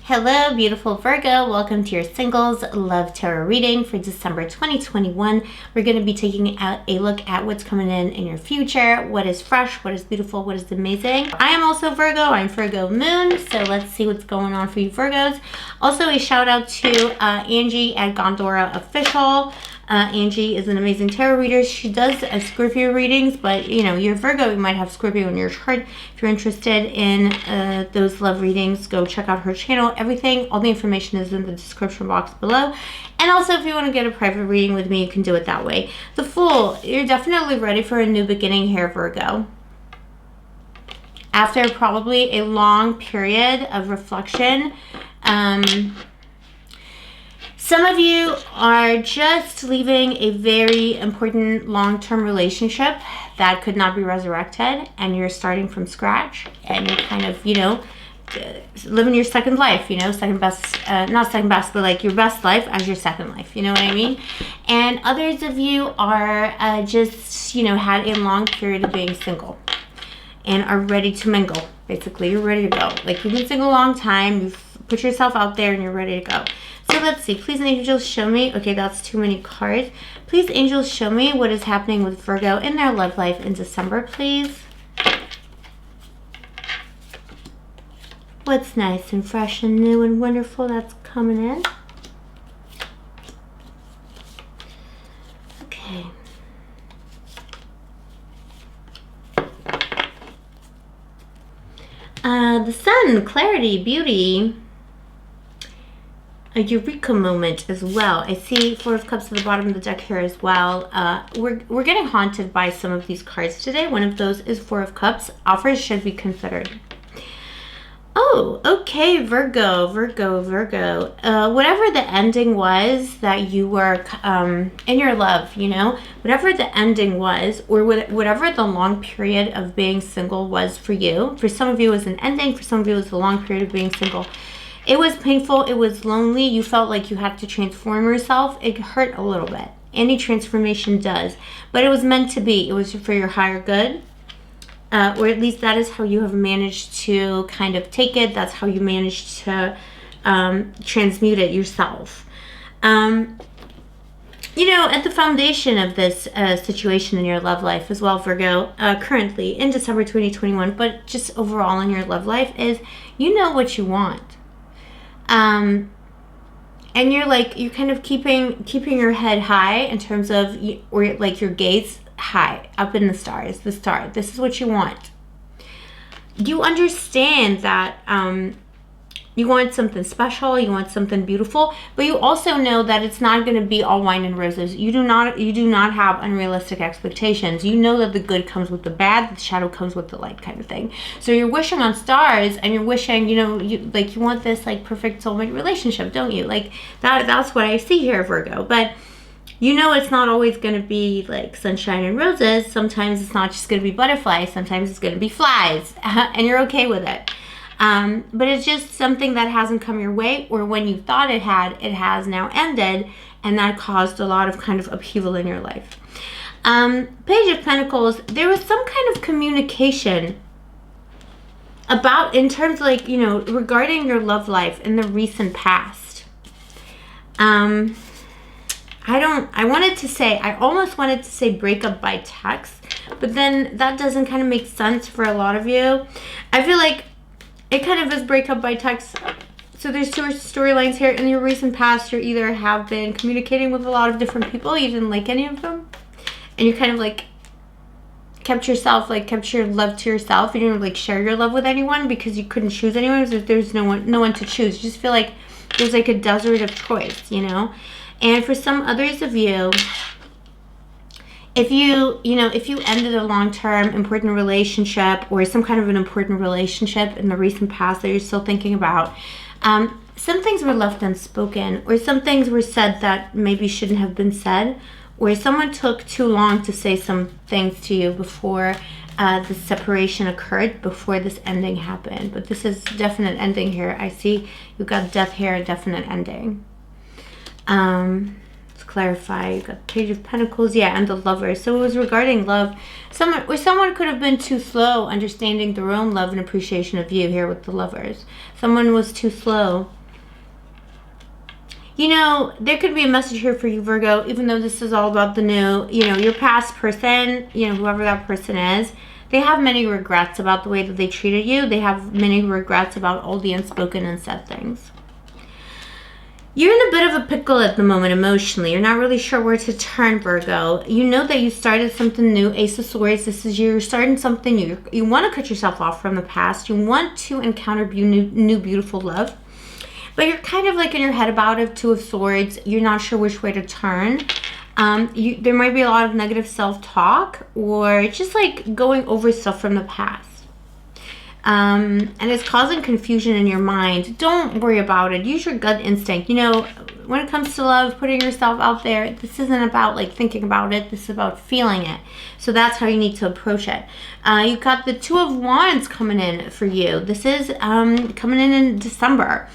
Hello, beautiful Virgo. Welcome to your Singles Love Tarot reading for December 2021. We're going to be taking a look at what's coming in your future, what is fresh, what is beautiful, what is amazing. I am also Virgo. I'm Virgo Moon, so let's see what's going on for you Virgos. Also, a shout out to Angie at Gondora Official. Angie is an amazing tarot reader. She does Scorpio readings, but you know, you're Virgo, you might have Scorpio in your chart. If you're interested in those love readings, go check out her channel. Everything, all the information is in the description box below. And also, if you want to get a private reading with me, you can do it that way. The Fool, you're definitely ready for a new beginning here, Virgo. After probably a long period of reflection, some of you are just leaving a very important long-term relationship that could not be resurrected, and you're starting from scratch, and you're kind of, you know, living your second life, you know, second best, not second best, but like your best life as your second life, you know what I mean? And others of you are just, you know, had a long period of being single and are ready to mingle. Basically, you're ready to go. Like, you've been single a long time, you've put yourself out there, and you're ready to go. So let's see. Please, angels, show me. Okay, that's too many cards. Please, angels, show me what is happening with Virgo in their love life in December, please. What's nice and fresh and new and wonderful that's coming in? Okay. The Sun, clarity, beauty. A eureka moment as well. I see Four of Cups at the bottom of the deck here as well. We're getting haunted by some of these cards today. One of those is Four of Cups. Offers should be considered. Oh, okay, Virgo. Whatever the ending was that you were in your love, you know, whatever the ending was, or whatever the long period of being single was for you. For some of you it was an ending. For some of you it was a long period of being single. It was painful. It was lonely. You felt like you had to transform yourself. It hurt a little bit. Any transformation does. But it was meant to be. It was for your higher good. Or at least that is how you have managed to kind of take it. That's how you managed to transmute it yourself. You know, at the foundation of this situation in your love life as well, Virgo, currently in December 2021, but just overall in your love life, is you know what you want. And you're kind of keeping your head high in terms of, or like your gaze high up in the stars, this is what you want. You understand that you want something special, you want something beautiful, but you also know that it's not going to be all wine and roses. You do not have unrealistic expectations. You know that the good comes with the bad, the shadow comes with the light, kind of thing. So you're wishing on stars, and you're wishing, you know, you want this like perfect soulmate relationship, don't you? Like that's what I see here, Virgo. But you know it's not always going to be like sunshine and roses. Sometimes it's not just going to be butterflies. Sometimes it's going to be flies, and you're okay with it. But it's just something that hasn't come your way, or when you thought it has now ended, and that caused a lot of kind of upheaval in your life. Page of Pentacles, there was some kind of communication about, in terms of like, you know, regarding your love life in the recent past. I almost wanted to say breakup by text, but then that doesn't kind of make sense for a lot of you. I feel like it kind of is breakup by text. So there's two storylines here. In your recent past, you either have been communicating with a lot of different people, you didn't like any of them, and you kind of like kept your love to yourself. You didn't like share your love with anyone because you couldn't choose anyone. There's no one to choose. You just feel like there's like a desert of choice, you know. And for some others of you, if you ended a long-term important relationship, or some kind of an important relationship in the recent past that you're still thinking about, some things were left unspoken, or some things were said that maybe shouldn't have been said, or someone took too long to say some things to you before the separation occurred, before this ending happened. But this is definite ending here. I see you've got death here, definite ending. Let's clarify. You got Page of Pentacles, yeah, and the Lover. So it was regarding love. Someone could have been too slow understanding their own love and appreciation of you here with the Lovers. Someone was too slow You know, there could be a message here for you, Virgo, even though this is all about the new, you know, your past person, you know, whoever that person is. They have many regrets about the way that they treated you. They have many regrets about all the unspoken and said things. You're in a bit of a pickle at the moment emotionally. You're not really sure where to turn, Virgo. You know that you started something new. Ace of Swords, this is you're starting something new. You want to cut yourself off from the past. You want to encounter new beautiful love. But you're kind of like in your head about it. Two of Swords. You're not sure which way to turn. There might be a lot of negative self-talk or just like going over stuff from the past. And it's causing confusion in your mind. Don't worry about it. Use your gut instinct. You know, when it comes to love, putting yourself out there, this isn't about like thinking about it. This is about feeling it. So that's how you need to approach it. You've got the Two of Wands coming in for you. This is coming in December.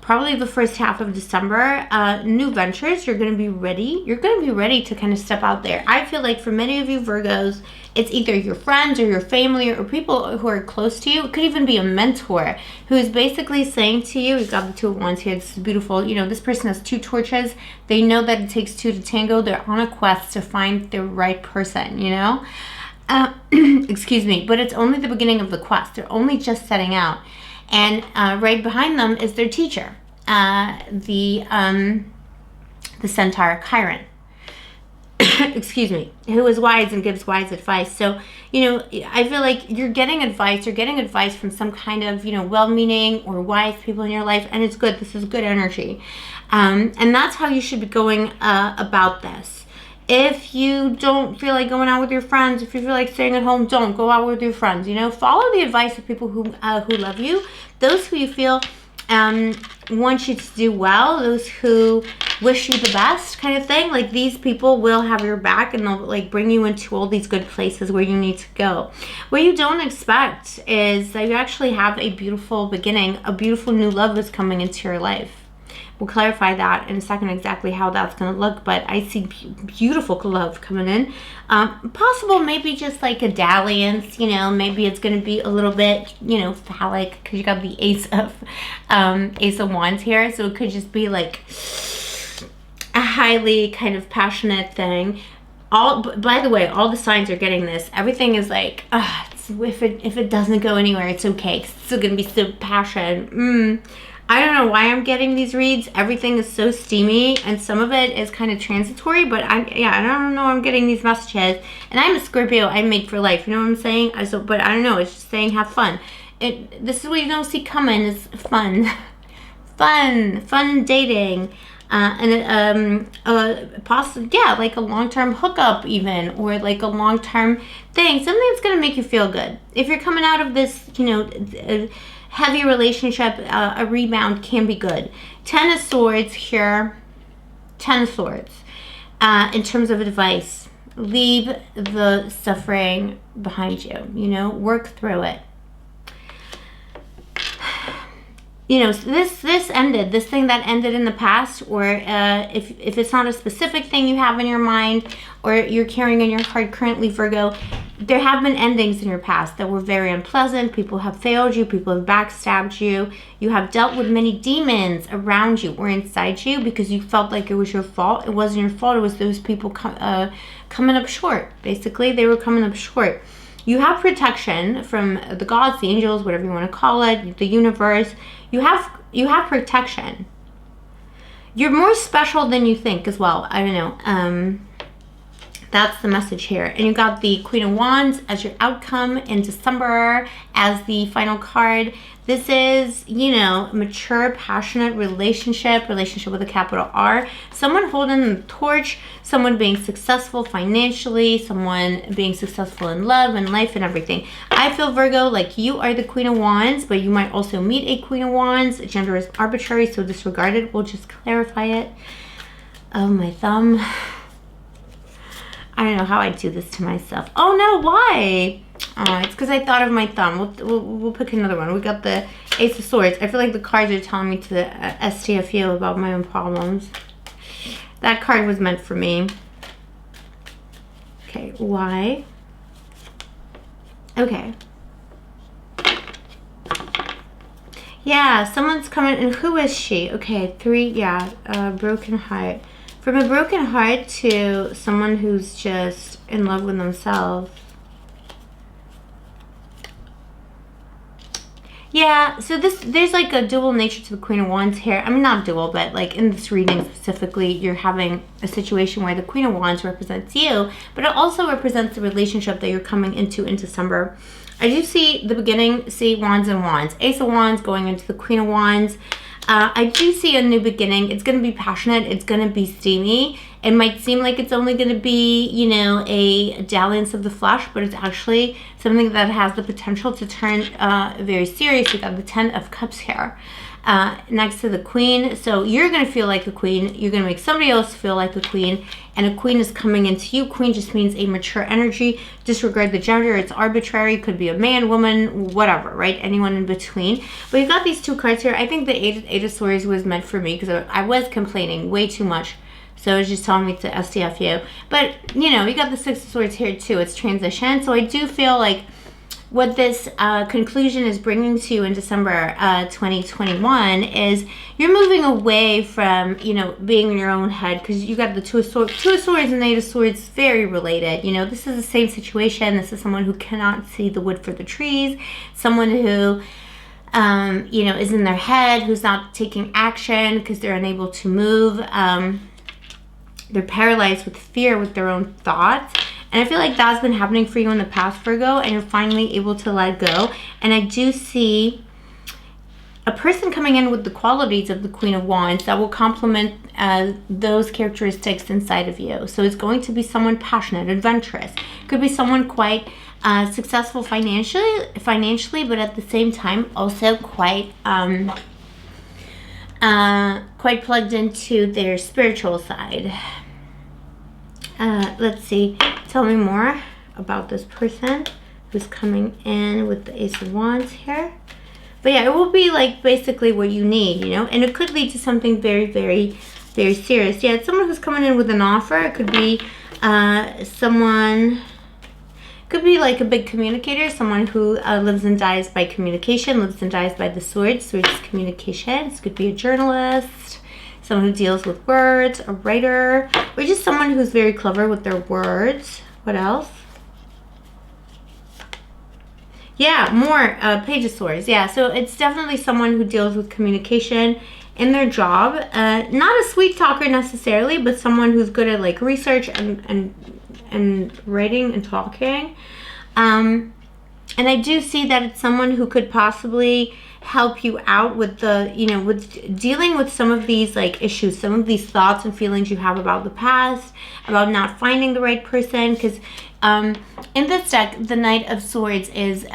Probably the first half of December. New ventures. You're going to be ready. You're going to be ready to kind of step out there. I feel like for many of you Virgos, it's either your friends or your family or people who are close to you. It could even be a mentor who is basically saying to you, you've got the Two of Wands here. This is beautiful. You know, this person has two torches. They know that it takes two to tango. They're on a quest to find the right person, you know. Excuse me. But it's only the beginning of the quest. They're only just setting out. And right behind them is their teacher, the centaur Chiron. Excuse me, who is wise and gives wise advice. So, you know, I feel like you're getting advice. You're getting advice from some kind of, you know, well-meaning or wise people in your life, and it's good. This is good energy. And that's how you should be going about this. If you don't feel like going out with your friends, if you feel like staying at home, don't go out with your friends. You know, follow the advice of people who love you, those who you feel want you to do well, those who wish you the best, kind of thing. Like, these people will have your back and they'll like bring you into all these good places where you need to go. What you don't expect is that you actually have a beautiful beginning. A beautiful new love is coming into your life. We'll clarify that in a second, exactly how that's going to look, but I see beautiful love coming in. Possible maybe just like a dalliance, you know, maybe it's going to be a little bit, you know, phallic, because you got the Ace of Wands here, so it could just be like a highly kind of passionate thing. By the way, all the signs are getting this. Everything is like, if it doesn't go anywhere, it's okay. It's still going to be so passionate. I don't know why I'm getting these reads. Everything is so steamy, and some of it is kind of transitory, but I don't know, I'm getting these messages. And I'm a Scorpio. I'm made for life. You know what I'm saying? But I don't know. It's just saying have fun. This is what you don't see coming is fun. Fun dating. Possibly, yeah, like a long-term hookup even, or like a long-term thing. Something that's going to make you feel good. If you're coming out of this, you know, heavy relationship, a rebound can be good. Ten of Swords here. Ten of Swords. In terms of advice, leave the suffering behind you. You know, work through it. You know, this ended. This thing that ended in the past, or if it's not a specific thing you have in your mind or you're carrying in your heart currently, Virgo, there have been endings in your past that were very unpleasant. People have failed you. People have backstabbed you. You have dealt with many demons around you or inside you because you felt like it was your fault. It wasn't your fault. It was those people coming up short. Basically, they were coming up short. You have protection from the gods, the angels, whatever you want to call it, the universe. You have protection. You're more special than you think as well. I don't know. That's the message here. And you got the Queen of Wands as your outcome in December as the final card. This is, you know, mature, passionate relationship with a capital R. Someone holding the torch, someone being successful financially, someone being successful in love and life and everything. I feel, Virgo, like you are the Queen of Wands, but you might also meet a Queen of Wands. Gender is arbitrary, so disregard it. We'll just clarify it. Oh, my thumb. I don't know how I do this to myself. Oh no, why? It's because I thought of my thumb. We'll pick another one. We got the Ace of Swords. I feel like the cards are telling me to STFU about my own problems. That card was meant for me. Okay, why? Okay. Yeah, someone's coming, and who is she? Okay, 3, yeah, broken heart. From a broken heart to someone who's just in love with themselves. Yeah, so there's like a dual nature to the Queen of Wands here. I mean, not dual, but like in this reading specifically, you're having a situation where the Queen of Wands represents you, but it also represents the relationship that you're coming into in December. I do see the beginning, see Wands and Wands. Ace of Wands going into the Queen of Wands. I do see a new beginning. It's going to be passionate. It's going to be steamy. It might seem like it's only going to be, you know, a dalliance of the flesh, but it's actually something that has the potential to turn very serious. We got the 10 of Cups here next to the Queen. So you're going to feel like the Queen. You're going to make somebody else feel like the Queen. And a Queen is coming into you. Queen just means a mature energy. Disregard the gender. It's arbitrary. Could be a man, woman, whatever, right? Anyone in between. But you've got these two cards here. I think the Eight of Swords was meant for me because I was complaining way too much. So it's just telling me to STF you. But, you know, you got the Six of Swords here too. It's transition. So I do feel like what this conclusion is bringing to you in December 2021 is you're moving away from, you know, being in your own head, because you got the Two of Swords and the Eight of Swords, very related. You know, this is the same situation. This is someone who cannot see the wood for the trees, someone who you know, is in their head, who's not taking action because they're unable to move. They're paralyzed with fear with their own thoughts. And I feel like that's been happening for you in the past, Virgo, and you're finally able to let go. And I do see a person coming in with the qualities of the Queen of Wands that will complement those characteristics inside of you. So it's going to be someone passionate, adventurous. Could be someone quite successful financially, but at the same time also quite quite plugged into their spiritual side. Let's see. Tell me more about this person who's coming in with the Ace of Wands here. But yeah, it will be like basically what you need, you know, and it could lead to something very, very, very serious. Yeah, it's someone who's coming in with an offer. It could be someone, could be like a big communicator, someone who lives and dies by communication, lives and dies by the swords. Swords is communication. This could be a journalist, someone who deals with words, a writer, or just someone who's very clever with their words. What else? Yeah, more Page of Swords. Yeah, so it's definitely someone who deals with communication in their job. Not a sweet talker necessarily, but someone who's good at like research and writing and talking. And I do see that it's someone who could possibly help you out with the, you know, with dealing with some of these like issues, some of these thoughts and feelings you have about the past, about not finding the right person. Because in this deck, the Knight of Swords is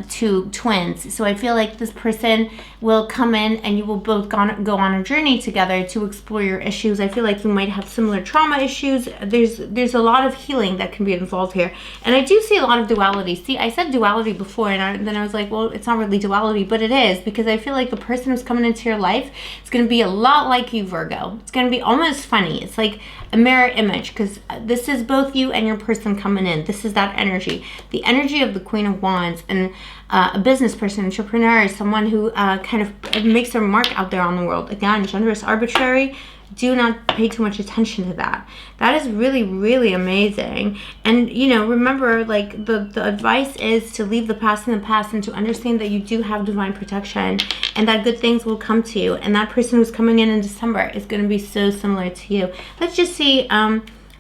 two twins. So I feel like this person will come in and you will both go on a journey together to explore your issues. I feel like you might have similar trauma issues. There's a lot of healing that can be involved here. And I do see a lot of duality. See, I said duality before, and then I was like, well, it's not really duality, but it is, because I feel like the person who's coming into your life is going to be a lot like you, Virgo. It's going to be almost funny. It's like a mirror image, because this is both you and your person coming in. This is that energy. The energy of the Queen of Wands, and a business person, entrepreneur, someone who kind of makes their mark out there on the world. Again, gender is arbitrary. Do not pay too much attention to that. That is really, really amazing. And, you know, remember, like, the advice is to leave the past in the past and to understand that you do have divine protection and that good things will come to you. And that person who's coming in December is going to be so similar to you. Let's just see,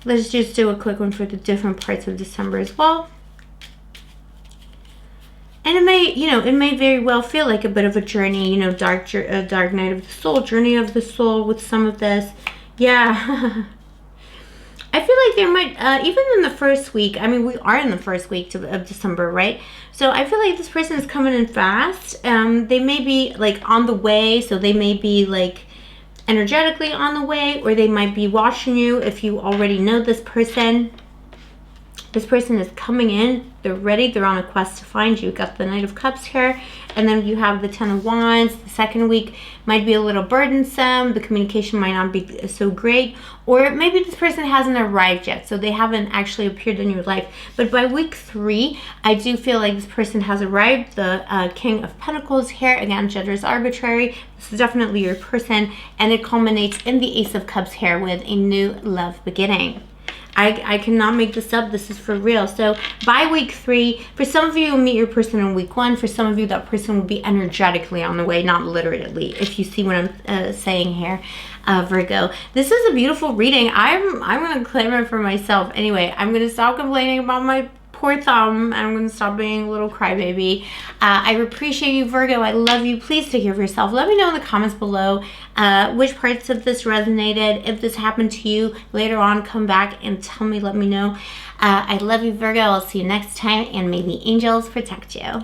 let's just do a quick one for the different parts of December as well. And it may, you know, it may very well feel like a bit of a journey, you know, dark night of the soul, journey of the soul with some of this. Yeah. I feel like there might, even in the first week, I mean, we are in the first week of December, right? So I feel like this person is coming in fast. They may be like on the way, so they may be like energetically on the way, or they might be watching you if you already know this person. This person is coming in. They're ready. They're on a quest to find you. Got the Knight of Cups here. And then you have the Ten of Wands. The second week might be a little burdensome. The communication might not be so great. Or maybe this person hasn't arrived yet, so they haven't actually appeared in your life. But by week 3, I do feel like this person has arrived. The King of Pentacles here. Again, gender is arbitrary. This is definitely your person. And it culminates in the Ace of Cups here with a new love beginning. I cannot make this up. This is for real. So by week 3, for some of you, you'll meet your person in week 1. For some of you, that person will be energetically on the way, not literally, if you see what I'm saying here, Virgo. This is a beautiful reading. I'm going to claim it for myself. Anyway, I'm going to stop complaining about my poor thumb. I'm going to stop being a little crybaby. I appreciate you, Virgo. I love you. Please take care of yourself. Let me know in the comments below which parts of this resonated. If this happened to you later on, come back and tell me. Let me know. I love you, Virgo. I'll see you next time, and may the angels protect you.